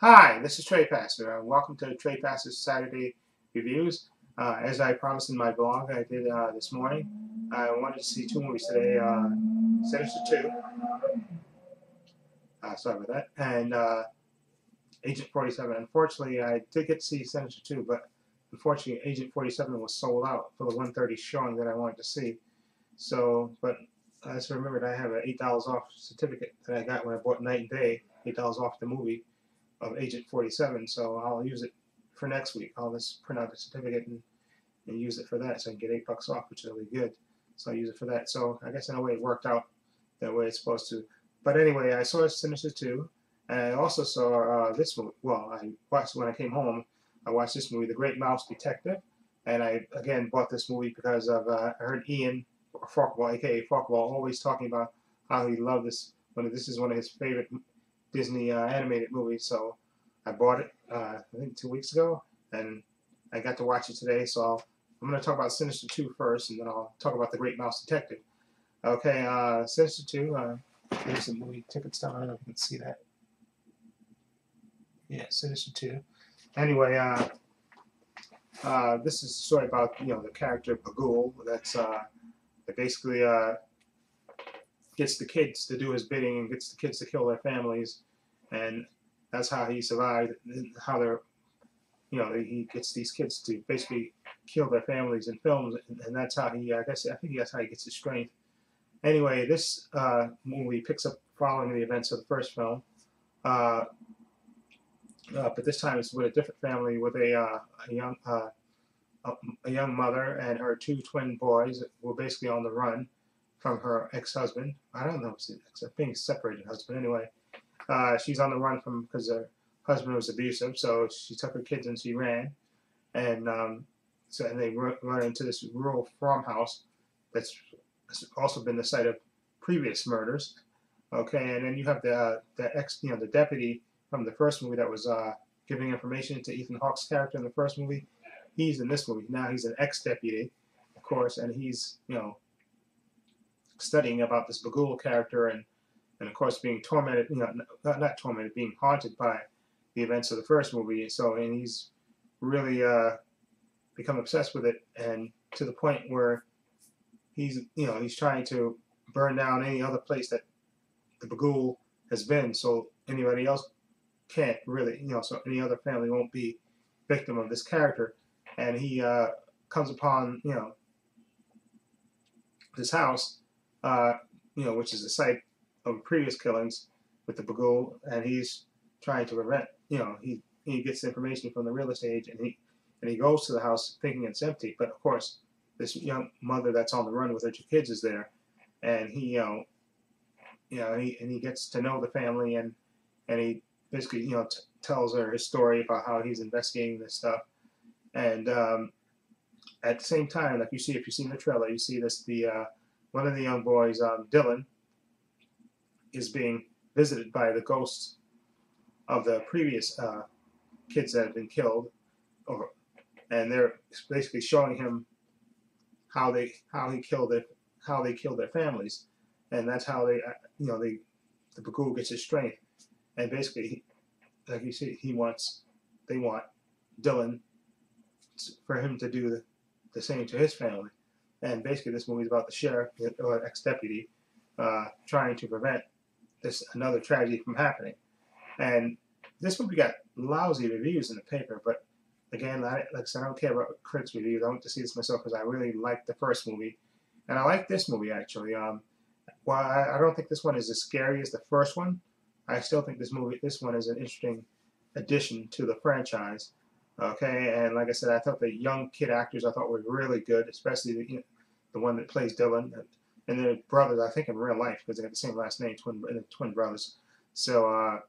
Hi, this is Trepacer. Welcome to Trepacer's Saturday Reviews. As I promised in my blog I did this morning, I wanted to see two movies today, Sinister 2, sorry about that, and Agent 47. Unfortunately, I did get to see Sinister 2, but unfortunately Agent 47 was sold out for the 1:30 showing that I wanted to see. So, but as I remembered, I have an $8 off certificate that I got when I bought Night and Day, $8 off the movie of Agent 47, so I'll use it for next week. I'll just print out the certificate and use it for that, so I can get $8 off, which is really good. So I use it for that. So I guess in a way it worked out that way it's supposed to. But anyway, I saw Sinister 2, and I also saw this movie. Well, I watched when I came home. I watched this movie, The Great Mouse Detective, and I again bought this movie because of I heard Ian Forkball, aka Forkball, always talking about how he loved this. This is one of his favorite Disney animated movie, so I bought it I think 2 weeks ago, and I got to watch it today. So I'm going to talk about Sinister 2 first, and then I'll talk about The Great Mouse Detective. Okay, Sinister 2, here's the movie tickets down. I don't know if you can see that. Yeah, Sinister 2. Anyway, this is a story about the character Bagul that basically gets the kids to do his bidding and gets the kids to kill their families, and that's how he survived. How he gets these kids to basically kill their families in films, and that's how I think that's how he gets his strength. Anyway, this movie picks up following the events of the first film, but this time it's with a different family with a young mother and her two twin boys who were basically on the run from her ex-husband. I don't know if it's being separated husband. Anyway, she's on the run because her husband was abusive, so she took her kids and she ran, and and they run into this rural farmhouse that's also been the site of previous murders. Okay, and then you have the the deputy from the first movie that was giving information to Ethan Hawke's character in the first movie. He's in this movie now. He's an ex-deputy, of course, and he's studying about this Bagul character and of course being tormented, not tormented, being haunted by the events of the first movie. So, and he's really become obsessed with it, and to the point where he's trying to burn down any other place that the Bagul has been, so anybody else can't really, so any other family won't be victim of this character. And he comes upon this house, which is the site of previous killings with the Bagul, and he's trying to prevent. He gets information from the real estate agent, and he goes to the house thinking it's empty, but of course this young mother that's on the run with her two kids is there, and he gets to know the family, and he basically tells her his story about how he's investigating this stuff, and at the same time, like if you've seen the trailer, you see one of the young boys, Dylan, is being visited by the ghosts of the previous kids that have been killed, and they're basically showing him how they killed their families, and that's how the Bagul gets his strength, and basically, like you see, they want Dylan for him to do the same to his family, and basically this movie is about the sheriff or ex-deputy trying to prevent another tragedy from happening. And this movie got lousy reviews in the paper, but again, like I said, I don't care about critics' reviews. I went to see this myself because I really liked the first movie, and I like this movie actually. While I don't think this one is as scary as the first one, I still think this one is an interesting addition to the franchise. Okay, and like I said, I thought the young kid actors were really good, especially the one that plays Dylan, and their brothers, I think in real life, because they got the same last name, twin brothers. So,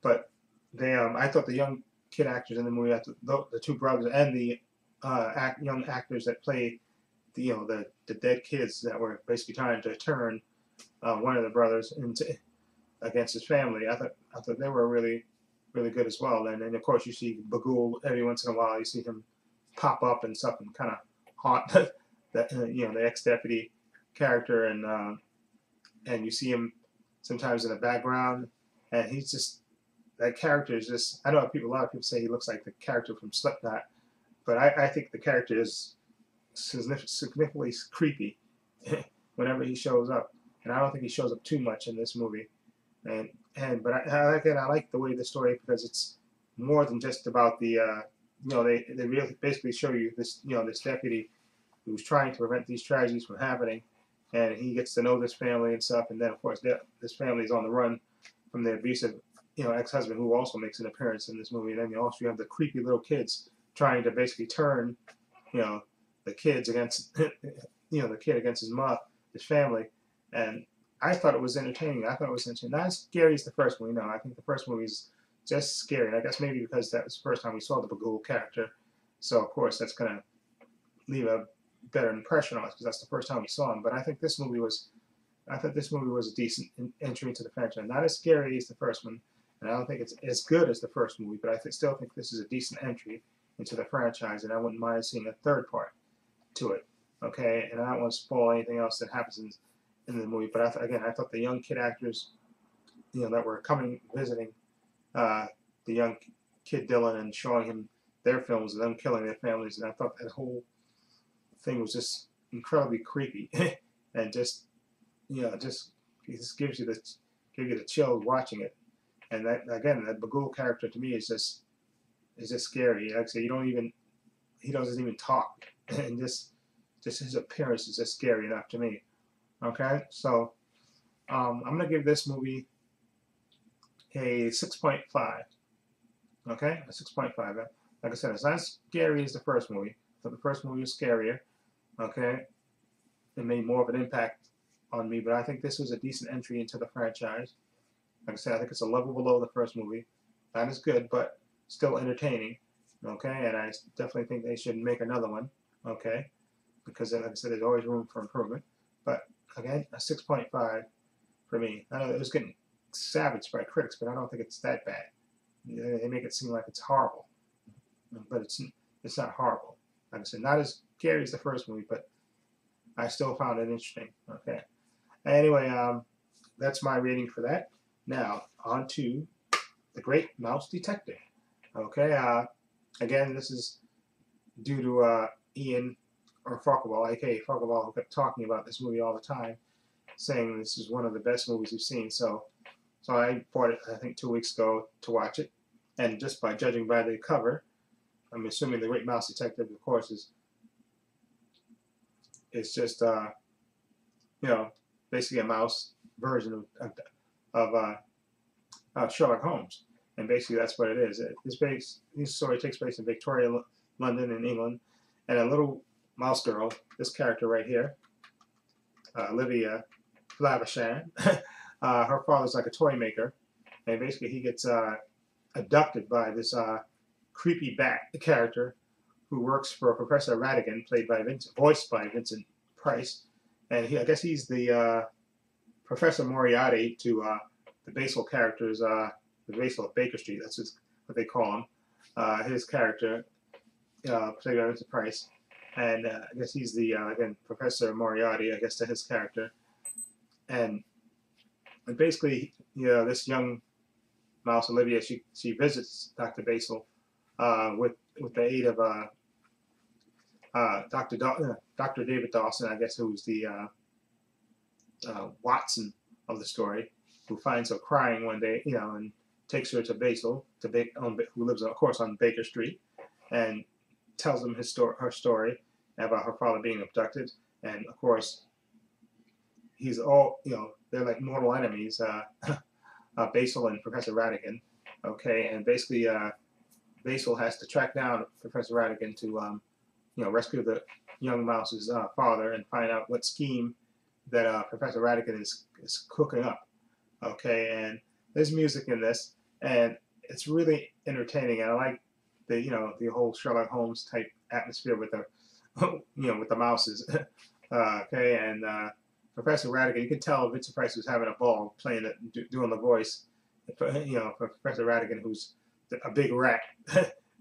but they, I thought the young kid actors in the movie, the two brothers and the young actors that played the dead kids that were basically trying to turn one of the brothers against his family. I thought they were really good as well. And then of course you see Bagul every once in a while. You see him pop up and stuff and kind of haunt the ex-deputy character, and you see him sometimes in the background, and he's just that character is just, I know a lot of people say he looks like the character from Slipknot, but I think the character is significantly creepy whenever he shows up, and I don't think he shows up too much in this movie. But I like the way the story, because it's more than just about the they really basically show you this, this deputy who's trying to prevent these tragedies from happening, and he gets to know this family and stuff, and then of course this family is on the run from their abusive ex-husband, who also makes an appearance in this movie. And then you have the creepy little kids trying to basically turn the kids against the kid against his family. And I thought it was entertaining. Not as scary as the first movie. No, I think the first movie is just scary. And I guess maybe because that was the first time we saw the Bagul character, so of course that's gonna leave a better impression on us because that's the first time we saw him. But I thought this movie was a decent entry into the franchise. Not as scary as the first one, and I don't think it's as good as the first movie. But I still think this is a decent entry into the franchise, and I wouldn't mind seeing a third part to it. Okay, and I don't want to spoil anything else that happens in the movie. But I thought the young kid actors, that were visiting the young kid Dylan and showing him their films and them killing their families, and I thought that whole thing was just incredibly creepy and just it just gives you the chills watching it. And that again, that Bagul character to me is just scary. Like I say, he doesn't even talk, and just his appearance is just scary enough to me. Okay, so I'm gonna give this movie a 6.5. Okay, a 6.5. Like I said, it's not as scary as the first movie. So the first movie was scarier. Okay, it made more of an impact on me, but I think this was a decent entry into the franchise. Like I said, I think it's a level below the first movie. Not as good, but still entertaining. Okay, and I definitely think they should make another one. Okay, because like I said, there's always room for improvement. But again, a 6.5 for me. I know it was getting savaged by critics, but I don't think it's that bad. They make it seem like it's horrible, but it's not horrible. Like I said, not as scary as the first movie, but I still found it interesting. Okay. Anyway, that's my rating for that. Now on to The Great Mouse Detective. Okay. Again, this is due to Ian or Farquhar, aka Farquhar, who kept talking about this movie all the time, saying this is one of the best movies we've seen. So I bought it, I think, 2 weeks ago to watch it, and just by judging by the cover, I'm assuming The Great Mouse Detective, of course, is just basically a mouse version of Sherlock Holmes, and basically that's what it is. This story takes place in Victoria, London, in England, and a little mouse girl, this character right here, Olivia Flavisham, her father's like a toy maker, and basically he gets abducted by this creepy bat character who works for Professor Ratigan, voiced by Vincent Price, and I guess he's the Professor Moriarty to the Basil characters, the Basil of Baker Street. That's what they call him. His character, played by Vincent Price, and I guess he's the again Professor Moriarty, I guess, to his character, and basically, this young mouse Olivia, she visits Dr. Basil with the aid of Dr. David Dawson, I guess, who's the Watson of the story, who finds her crying one day, and takes her to Basil, who lives, of course, on Baker Street, and tells him her story about her father being abducted, and of course, they're like mortal enemies, Basil and Professor Ratigan. Okay, and basically, Basil has to track down Professor Ratigan to, rescue the young mouse's father and find out what scheme that Professor Ratigan is cooking up. Okay, and there's music in this, and it's really entertaining. And I like the whole Sherlock Holmes type atmosphere with the with the mouses. Okay, and Professor Ratigan, you can tell Vincent Price was having a ball playing it, doing the voice. For Professor Ratigan, who's a big rat.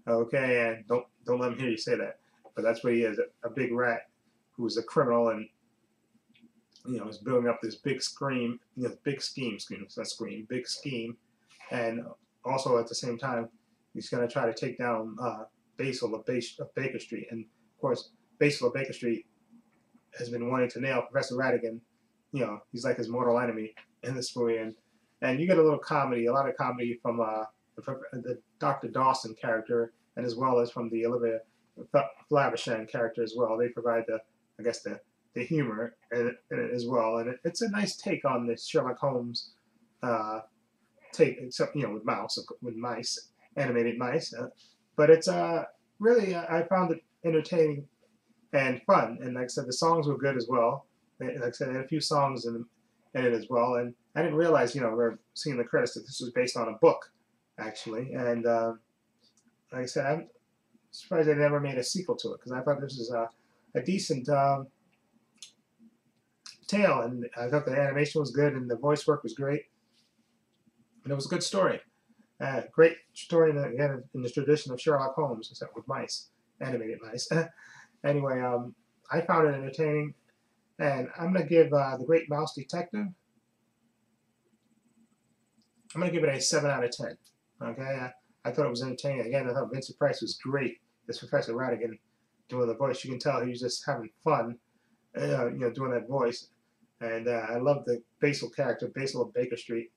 Okay, and don't let him hear you say that, but that's what he is, a big rat who's a criminal, and is building up this big scheme, big scheme, and also at the same time, he's going to try to take down Basil of Baker Street. And of course, Basil of Baker Street has been wanting to nail Professor Ratigan. You know, he's like his mortal enemy in this movie. And you get a little comedy, a lot of comedy from the Dr. Dawson character, and as well as from the Olivia Flavisham character as well. They provide I guess the humor in it as well. And it's a nice take on the Sherlock Holmes take, except, you know, with mice, animated mice. But it's really, I found it entertaining and fun. And like I said, the songs were good as well. Like I said, there had a few songs in it as well. And I didn't realize, you know, we're seeing the credits, that this was based on a book, actually. And like I said, I'm surprised they never made a sequel to it, because I thought this was a decent tale. And I thought the animation was good, and the voice work was great. And it was a good story. Great story, again, in the tradition of Sherlock Holmes, except with mice, animated mice. Anyway, I found it entertaining, and I'm going to give The Great Mouse Detective, I'm going to give it a 7 out of 10. Okay, I thought it was entertaining. Again, I thought Vincent Price was great as Professor Ratigan doing the voice. You can tell he was just having fun, you know, doing that voice. And I love the Basil character, Basil of Baker Street.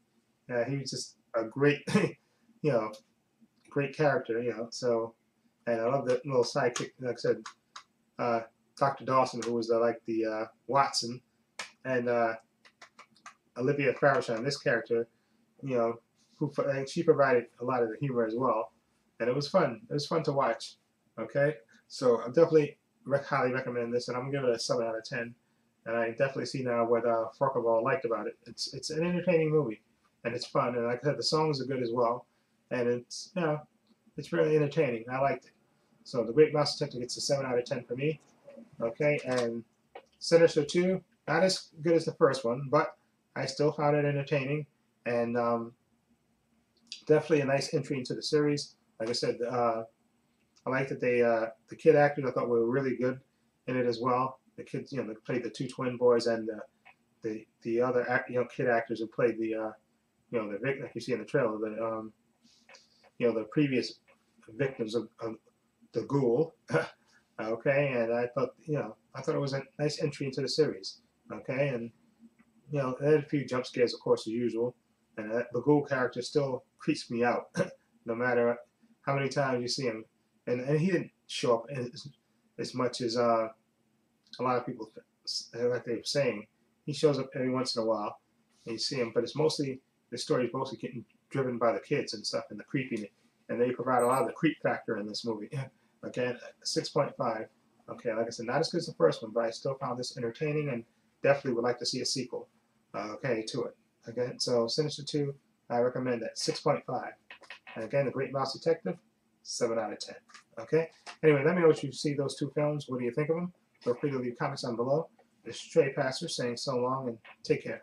He was just a great, you know, great character, you know. So, and I love the little sidekick, like I said, Dr. Dawson, who was like the Watson, and Olivia Farrashine, this character, you know, and she provided a lot of the humor as well, and it was fun. It was fun to watch. Okay, so I definitely highly recommend this, and I'm gonna give it a 7 out of 10. And I definitely see now what Farquhar liked about it. It's an entertaining movie, and it's fun, and like I said, the songs are good as well, and it's, you know, it's really entertaining. I liked it. So The Great Mouse Detective gets a 7 out of 10 for me. Okay, and Sinister 2, not as good as the first one, but I still found it entertaining, and definitely a nice entry into the series. Like I said, I like that the kid actors, I thought, were really good in it as well. The kids, you know, they played the two twin boys, and the other kid actors who played the you know, the victim, like you see in the trailer, the you know, the previous victims of the ghoul. Okay, and I thought, you know, I thought it was a nice entry into the series. Okay, and you know, it had a few jump scares, of course, as usual, and the ghoul character still creeps me out, no matter how many times you see him. And he didn't show up as much as a lot of people, like they were saying. He shows up every once in a while, and you see him, but it's mostly, the story is mostly getting driven by the kids and stuff, and the creeping, and they provide a lot of the creep factor in this movie. Okay, 6.5. Okay, like I said, not as good as the first one, but I still found this entertaining, and definitely would like to see a sequel. Okay, to it. Okay, so Sinister 2, I recommend that, 6.5. And again, The Great Mouse Detective, 7 out of 10. Okay? Anyway, let me know what you see those two films. What do you think of them? Feel free to leave comments down below. This is Trepacer saying so long, and take care.